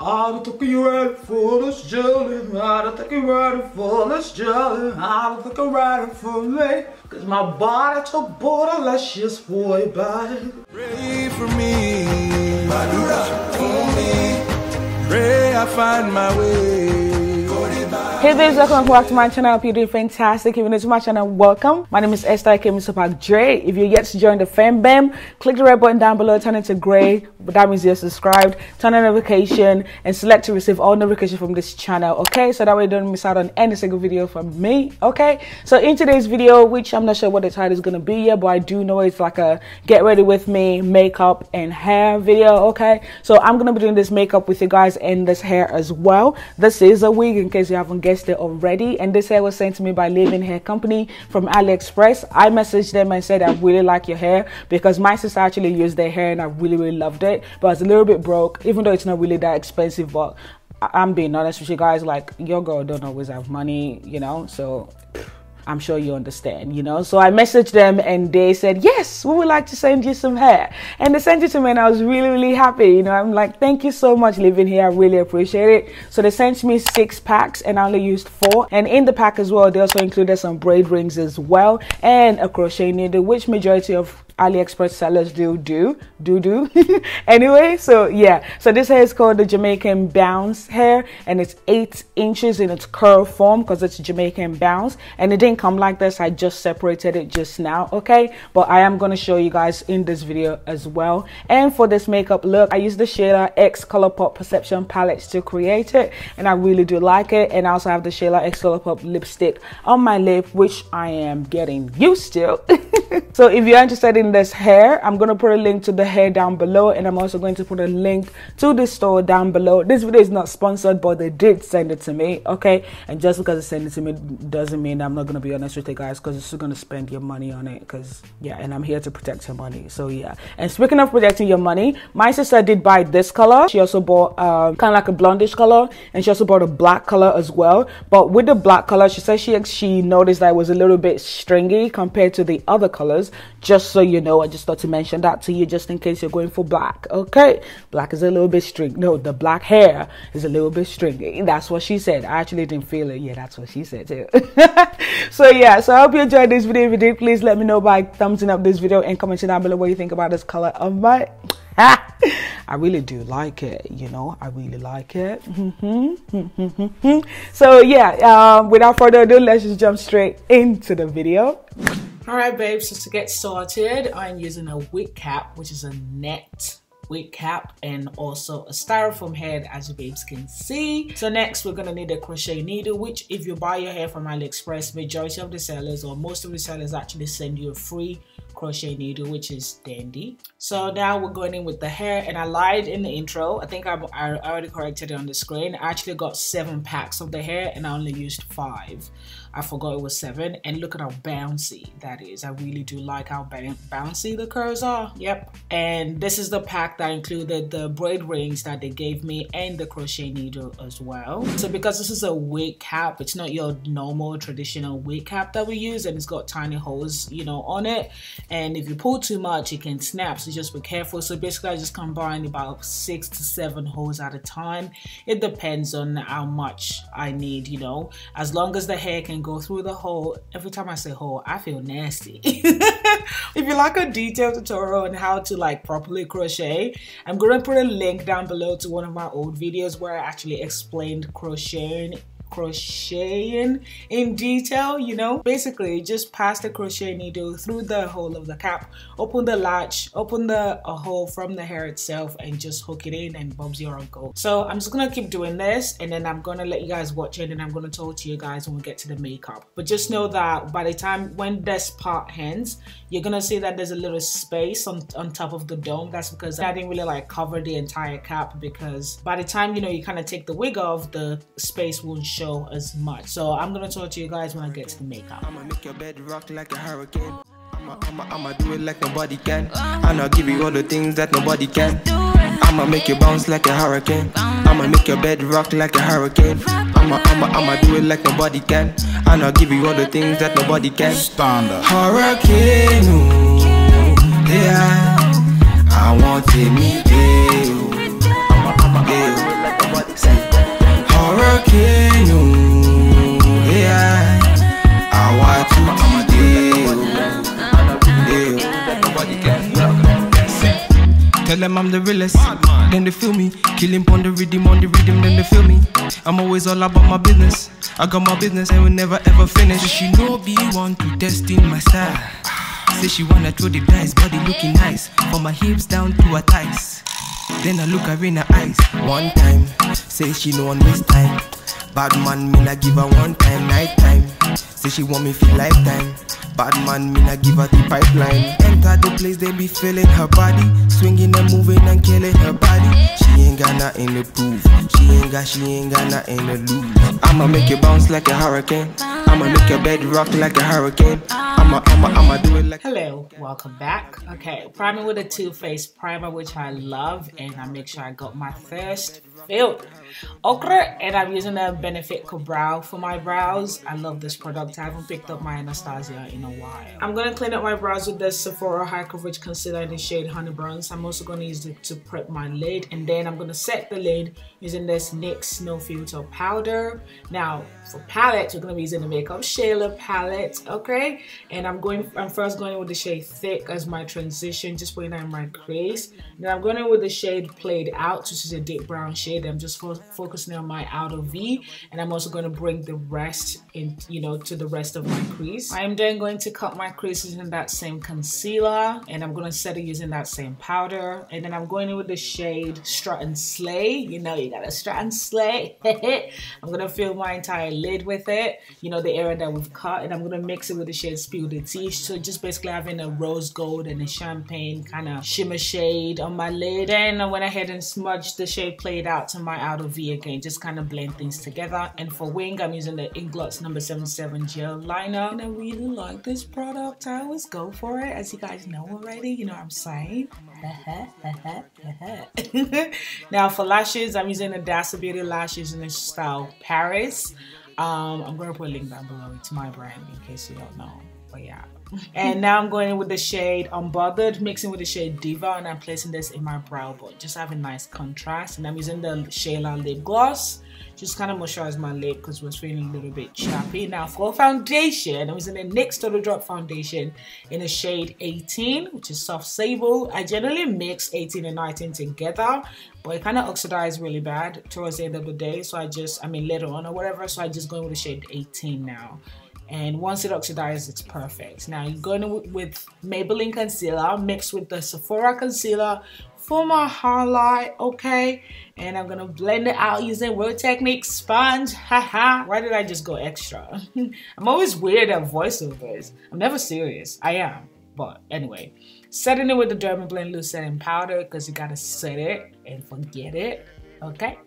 I don't think you're ready for this journey. I don't think you're ready for this journey. I don't think you're ready for me. Cause my body too borderless for you, babe. Pray for me, for me. Pray I find my way. Hey babes, welcome back to my channel. I hope you're doing fantastic. If you're new to my channel, welcome. My name is Esther, MsTopacJay. If you're yet to join the fam bam, click the red button down below, turn it to gray. That means you're subscribed. Turn on notification and select to receive all notifications from this channel, okay? So that way you don't miss out on any single video from me, okay? So in today's video, which I'm not sure what the title is going to be yet, but I do know it's like a get ready with me makeup and hair video, okay? So I'm going to be doing this makeup with you guys and this hair as well. This is a wig in case you haven't guessed it already, and this hair was sent to me by Living Hair Company from AliExpress. I messaged them and said I really like your hair because my sister actually used their hair and I really loved it, but it's a little bit broke, even though it's not really that expensive. But I'm being honest with you guys, like, your girl don't always have money, you know, so I'm sure you understand, you know. So I messaged them and they said, yes, we would like to send you some hair. And they sent it to me and I was really happy, you know. I'm like, thank you so much, Living Here. I really appreciate it. So they sent me 6 packs and I only used 4. And in the pack as well, they also included some braid rings as well and a crochet needle, which majority of AliExpress sellers do. Anyway, so yeah, so this hair is called the Jamaican bounce hair and it's 8 inches in its curl form because it's Jamaican bounce, and it didn't come like this. I just separated it just now, okay? But I am going to show you guys in this video as well. And for this makeup look, I used the Shayla X Colourpop Perception palettes to create it, and I really do like it. And I also have the Shayla X Colourpop lipstick on my lip, which I am getting used to. So if you're interested in this hair, I'm going to put a link to the hair down below, and I'm also going to put a link to the store down below. This video is not sponsored, but they did send it to me, okay? And just because they send it to me doesn't mean I'm not going to be honest with you guys, because you're still going to spend your money on it, because yeah, and I'm here to protect your money. So yeah, and speaking of protecting your money, my sister did buy this color. She also bought kind of like a blondish color, and she also bought a black color as well. But with the black color, she said she noticed that it was a little bit stringy compared to the other colors. Just so you know, I just thought to mention that to you just in case you're going for black, okay? Black is a little bit stringy. No, the black hair is a little bit stringy. That's what she said. I actually didn't feel it. Yeah, that's what she said too. So yeah, so I hope you enjoyed this video. If you did, please let me know by thumbsing up this video and commenting down below what you think about this color of my I really do like it, you know. I really like it. So yeah, without further ado, let's just jump straight into the video. Alright babes, so to get started, I'm using a wig cap, which is a net wig cap, and also a styrofoam head, as you babes can see. So next we're gonna need a crochet needle, which if you buy your hair from AliExpress, majority of the sellers or most of the sellers actually send you a free crochet needle, which is dandy. So now we're going in with the hair, and I lied in the intro. I think I already corrected it on the screen. I actually got 7 packs of the hair and I only used 5. I forgot it was 7, and look at how bouncy that is. I really do like how bouncy the curls are. Yep. And this is the pack that included the braid rings that they gave me and the crochet needle as well. So because this is a wig cap, it's not your normal traditional wig cap that we use, and it's got tiny holes, you know, on it, and if you pull too much it can snap, so just be careful. So basically I just combine about 6 to 7 holes at a time. It depends on how much I need, you know, as long as the hair can go through the hole. Every time I say hole, I feel nasty. If you like a detailed tutorial on how to like properly crochet, I'm gonna put a link down below to one of my old videos where I actually explained crocheting in detail, you know. Basically just pass the crochet needle through the hole of the cap, open the latch, open the hole from the hair itself, and just hook it in, and Bob's your uncle. So I'm just gonna keep doing this, and then I'm gonna let you guys watch it, and I'm gonna talk to you guys when we get to the makeup. But just know that by the time when this part ends, you're gonna see that there's a little space on top of the dome. That's because I didn't really like cover the entire cap, because by the time, you know, you kind of take the wig off, the space won't show as much. So I'm gonna talk to you guys when I get to the makeup. I'ma make your bed rock like a hurricane. I'ma do it like nobody can, and I'll give you all the things that nobody can. I'ma make you bounce like a hurricane. I'ma make your bed rock like a hurricane. I'ma do it like nobody can, and I'll give you all the things that nobody can. Standard hurricane, ooh, yeah. I want to meet you. them I'm the realest. Then they feel me, killing on the rhythm, then they feel me. I'm always all about my business. I got my business and will never ever finish. She know be want to test in my style. Say she wanna throw the dice, body looking nice, from my hips down to her thighs. Then I look her in her eyes. One time, say she no one waste time. Bad man, me not give her one time, night time. Say she want me for lifetime. Bad man, me not give her the pipeline. Enter the place, they be feeling her body, swinging and moving and killing her body. She ain't got nothing to prove. She ain't got nothing to lose. I'ma make you bounce like a hurricane. I'ma make your bed rock like a hurricane. I'ma do it like. Hello, welcome back. Okay, primer with a Too Faced primer, which I love, and I make sure I got my thirst filled. Okay, and I'm using the Benefit KaBrow for my brows. I love this product. I haven't picked up my Anastasia in a while. I'm gonna clean up my brows with the Sephora High Coverage Concealer in the shade Honey Bronze. I'm also gonna use it to prep my lid, and then I'm gonna set the lid using this NYX No Filter powder. Now, for palettes, we're gonna be using the Makeup Shayla palette, okay? And I'm first going in with the shade Thick as my transition, just putting that in my crease. Then I'm going in with the shade Played Out, which is a deep brown shade. I'm just focusing on my outer V, and I'm also going to bring the rest in, to the rest of my crease. I'm then going to cut my creases in that same concealer, and I'm going to set it using that same powder. And then I'm going in with the shade Strut and Slay. You gotta strut and slay. I'm going to fill my entire lid with it, the area that we've cut, and I'm going to mix it with the shade Spill the Tea. So just basically having a rose gold and a champagne kind of shimmer shade on my lid. Then I went ahead and smudged the shade Played Out to my outer V again, just kind of blend things together. And for wing, I'm using the Inglot's number 77 gel liner, and I really like this product. I always go for it, as you guys know already. You know what I'm saying? Now for lashes, I'm using the Dazzle Beauty lashes in the style Paris. I'm going to put a link down below to my brand in case you don't know, but yeah. And now I'm going in with the shade Unbothered, mixing with the shade Diva, and I'm placing this in my brow bone, just having nice contrast. And I'm using the Shayla lip gloss, just kind of moisturize my lip because we're feeling a little bit chappy. Now for foundation, I'm using the NYX Total Drop foundation in the shade 18, which is Soft Sable. I generally mix 18 and 19 together, but it kind of oxidized really bad towards the end of the day, so later on or whatever, so I just go with the shade 18 now. And once it oxidizes, it's perfect. Now you're going with Maybelline concealer mixed with the Sephora concealer for my highlight, okay? And I'm gonna blend it out using Word Technique sponge. Haha. Why did I just go extra? I'm always weird at voiceovers. I'm never serious. I am, but anyway. Setting it with the Dermablend loose setting powder because you gotta set it and forget it. Okay.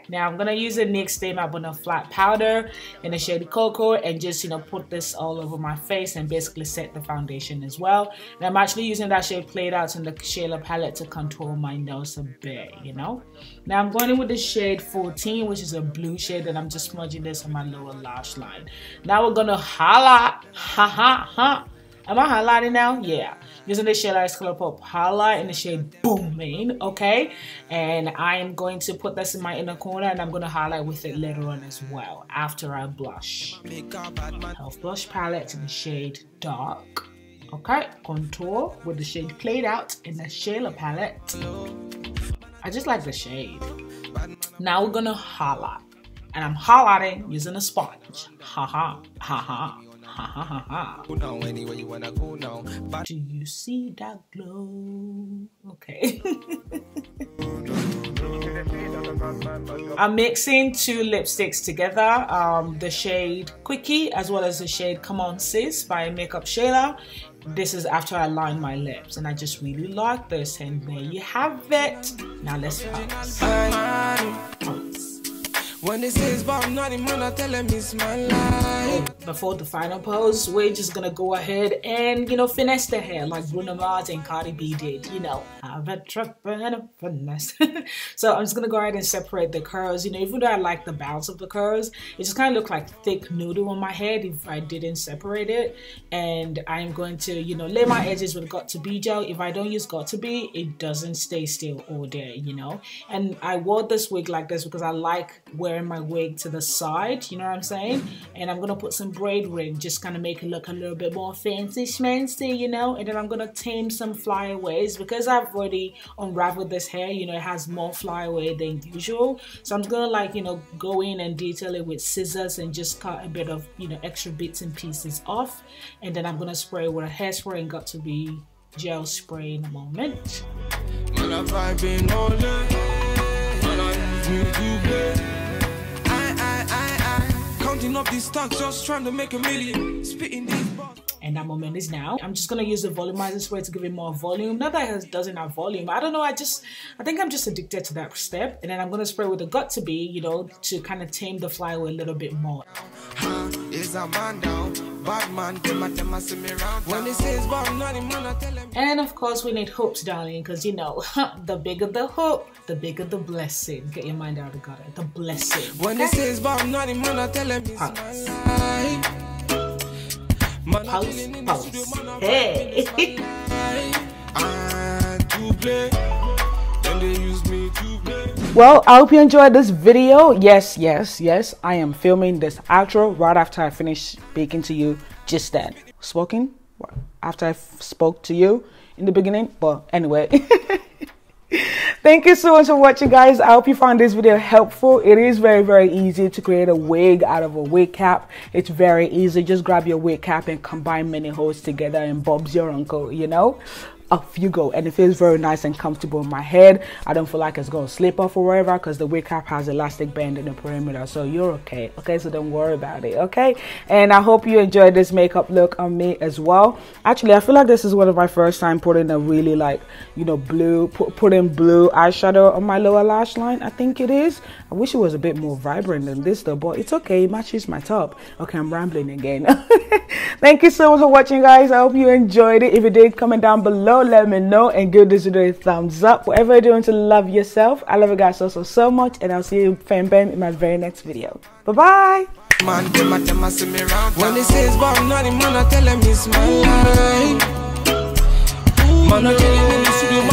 Now I'm gonna use a NYX Stay Matte But Not Flat powder in the shade Cocoa and just put this all over my face and basically set the foundation as well. And I'm actually using that shade Played Out in the Shayla palette to contour my nose a bit, Now I'm going in with the shade 14, which is a blue shade, and I'm just smudging this on my lower lash line. Now we're gonna highlight. Am I highlighting now? Yeah. Using the Shayla's Colourpop highlight in the shade Booming, okay? And I am going to put this in my inner corner, and I'm going to highlight with it later on as well, after I blush. Elf Blush palette in the shade Dark, okay? Contour with the shade Played Out in the Shayla palette. I just like the shade. Now we're going to highlight. And I'm highlighting using a sponge. Do you see that glow? Okay. I'm mixing two lipsticks together, the shade Quickie as well as the shade Come On Sis by Makeup Shayla. This is after I line my lips, and I just really like this, and there you have it. Now let's pose. When they say it's about nothing, man, I tell them it's my life. Before the final pose, we're just gonna go ahead and, finesse the hair like Bruno Mars and Cardi B did, have a trip and a finesse. So I'm just gonna go ahead and separate the curls. Even though I like the bounce of the curls, it just kind of look like thick noodle on my head if I didn't separate it. And I'm going to, lay my edges with Got2b gel. If I don't use Got2b, it doesn't stay still all day, And I wore this wig like this because I like wearing spraying my wig to the side, you know what I'm saying? And I'm gonna put some braid ring, just kind of make it look a little bit more fancy schmancy, you know? And then I'm gonna tame some flyaways because I've already unraveled this hair, you know, it has more flyaway than usual. So I'm gonna, like, you know, go in and detail it with scissors and just cut a bit of, you know, extra bits and pieces off. And then I'm gonna spray with a hairspray and got to be gel spray in a moment. Counting up these stocks, just trying to make a million, spitting these bars. And that moment is now. I'm just gonna use the volumizer spray to give it more volume. Not that it doesn't have volume. I don't know. I think I'm just addicted to that step. And then I'm gonna spray with the got to be, you know, to kind of tame the flyaway a little bit more. And of course we need hoops, darling, because you know, the bigger the hoop, the bigger the blessing. Get your mind out of the gutter. The blessing. When it says about nothing, man, I tell him Pulse. Hey. Well, I hope you enjoyed this video. Yes, I am filming this outro right after I finish speaking to you just then. Spoken after I spoke to you in the beginning, but anyway. Thank you so much for watching, guys. I hope you found this video helpful. It is very easy to create a wig out of a wig cap. It's very easy. Just grab your wig cap and combine many holes together and Bob's your uncle, you know. Off you go. And it feels very nice and comfortable in my head. I don't feel like it's gonna slip off or whatever because the wig cap has elastic band in the perimeter, so you're okay. So don't worry about it. Okay, and I hope you enjoyed this makeup look on me as well. Actually, I feel like this is one of my first time putting a really, like, you know, putting blue eyeshadow on my lower lash line. I think it is. I wish it was a bit more vibrant than this though, but it's okay. It matches my top. Okay, I'm rambling again. Thank you so much for watching, guys. I hope you enjoyed it. If you did, comment down below, let me know, and give this video a thumbs up. Whatever you're doing to love yourself, I love you guys so much, and I'll see you in my very next video. Bye bye. Man, when it says about nothing, man, I tell him it's my life. Man, I tell him in the studio, man.